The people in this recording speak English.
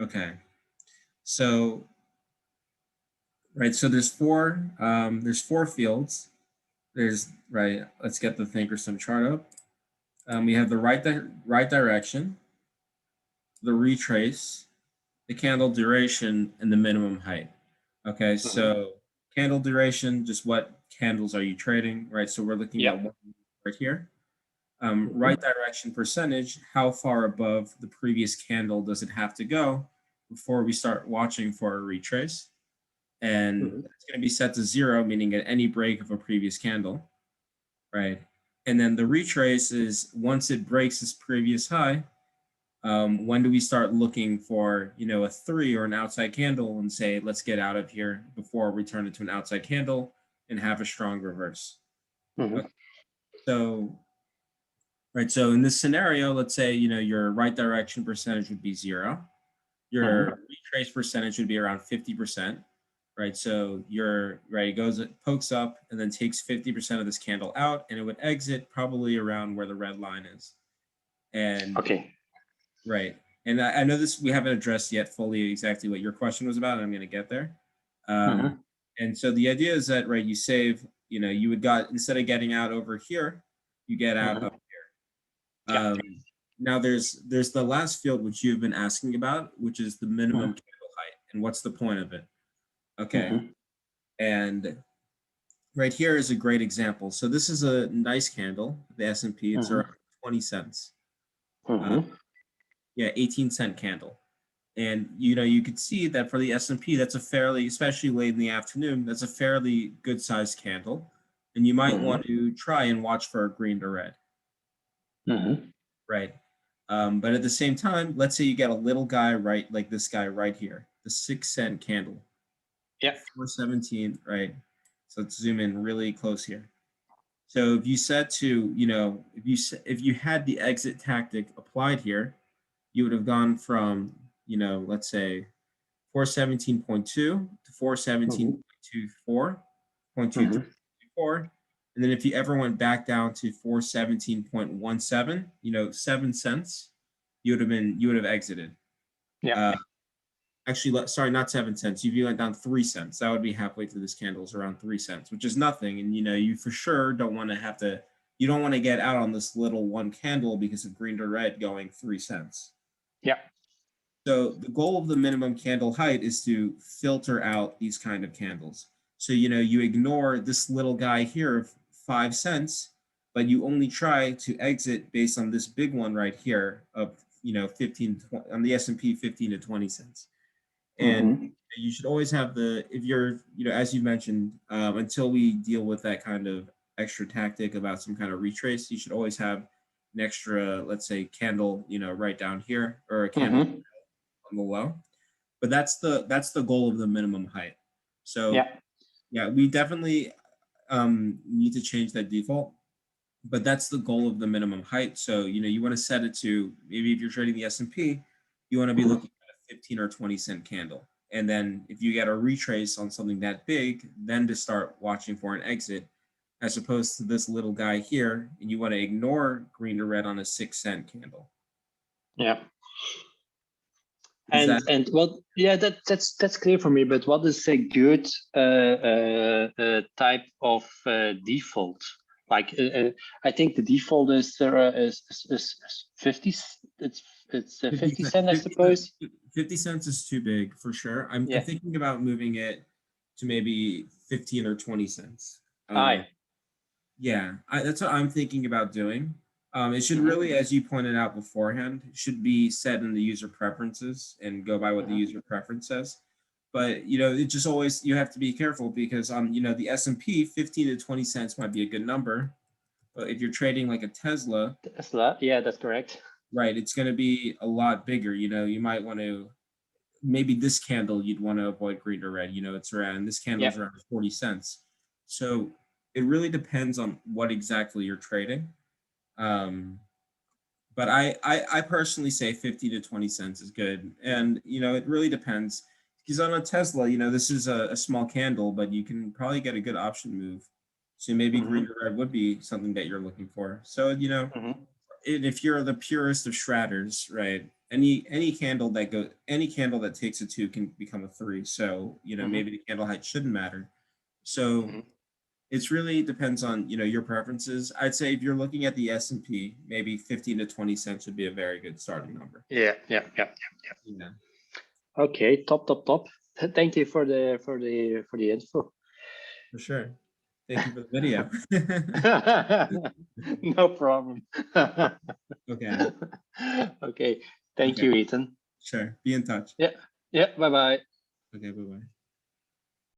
Okay. So, right. So there's four fields. There's right. Let's get the Thinkorswim chart up. We have the right direction, the retrace, the candle duration, and the minimum height. Okay, so candle duration, just what candles are you trading, right? So we're looking at Yep. one right here. Right direction percentage, how far above the previous candle does it have to go before we start watching for a retrace? And it's going to be set to 0, meaning at any break of a previous candle, right? And then the retrace is once it breaks this previous high, when do we start looking for, a 3 or an outside candle and say, let's get out of here before we turn it to an outside candle and have a strong reverse? Okay. So, right. So in this scenario, let's say, your right direction percentage would be 0. Your retrace percentage would be around 50%. Right. So it pokes up and then takes 50% of this candle out, and it would exit probably around where the red line is. And Okay. right. And I know this, we haven't addressed yet fully exactly what your question was about, and I'm going to get there. And so the idea is that, right, you save, you would instead of getting out over here, you get out up here. Yeah. Now there's the last field, which you've been asking about, which is the minimum candle height. And what's the point of it? Okay. And right here is a great example. So this is a nice candle, the S&P, it's around 20 cents. Yeah, 18-cent candle. And you could see that for the S&P, that's a fairly, especially late in the afternoon, that's a fairly good sized candle. And you might want to try and watch for a green to red. Right. But at the same time, let's say you get a little guy right, like this guy right here, the 6-cent candle. Yeah. 417, right? So let's zoom in really close here. So if you said to, if you had the exit tactic applied here, you would have gone from, let's say 417.2 to 417.24, and then if you ever went back down to 417.17, 7 cents, you would have exited. Yeah. Actually, sorry, not 7 cents. If you went down 3 cents, that would be halfway through this candle, is around 3 cents, which is nothing. And you for sure don't want to you don't want to get out on this little one candle because of green to red going 3 cents. Yeah. So the goal of the minimum candle height is to filter out these kind of candles. So, you ignore this little guy here of 5 cents, but you only try to exit based on this big one right here of, 15 on the S&P, 15 to 20 cents. And you should always have if you're, as you mentioned, until we deal with that kind of extra tactic about some kind of retrace, you should always have an extra, let's say, candle, right down here, or a candle on the low. But that's the goal of the minimum height. So yeah, we definitely need to change that default, but that's the goal of the minimum height. So you want to set it to, maybe if you're trading the S&P, you want to be looking at a 15 or 20 cent candle. And then if you get a retrace on something that big, then to start watching for an exit, as opposed to this little guy here, and you want to ignore green to red on a 6-cent candle. Yeah. And what? Yeah, that's clear for me. But what is a good type of default? Like I think the default is 50. It's 50 cent, I suppose. 50 cents is too big for sure. I'm thinking about moving it to maybe 15 or 20 cents. Yeah, that's what I'm thinking about doing. It should really, as you pointed out beforehand, should be set in the user preferences and go by what the user preference says. But it just always, you have to be careful because on the S&P, 15 to 20 cents might be a good number, but if you're trading like a Tesla, yeah, that's correct. Right, it's going to be a lot bigger. You might want to, maybe this candle you'd want to avoid green or red. It's around, this candle is around 40 cents. So it really depends on what exactly you're trading. But I personally say 50 to 20 cents is good. And, it really depends. Because on a Tesla, this is a small candle, but you can probably get a good option move. So maybe green or red would be something that you're looking for. So, and if you're the purest of shradders, right, any candle that takes a 2 can become a 3. So, you know, maybe the candle height shouldn't matter. So it's really depends on, you know, your preferences. I'd say if you're looking at the S&P, maybe 15 to 20 cents would be a very good starting number. Yeah. Yeah. Okay, top. Thank you for the info. For sure. Thank you for the video. No problem. Okay. Okay. Thank Okay. you, Ethan. Sure. Be in touch. Yeah. Bye-bye. Okay, bye-bye.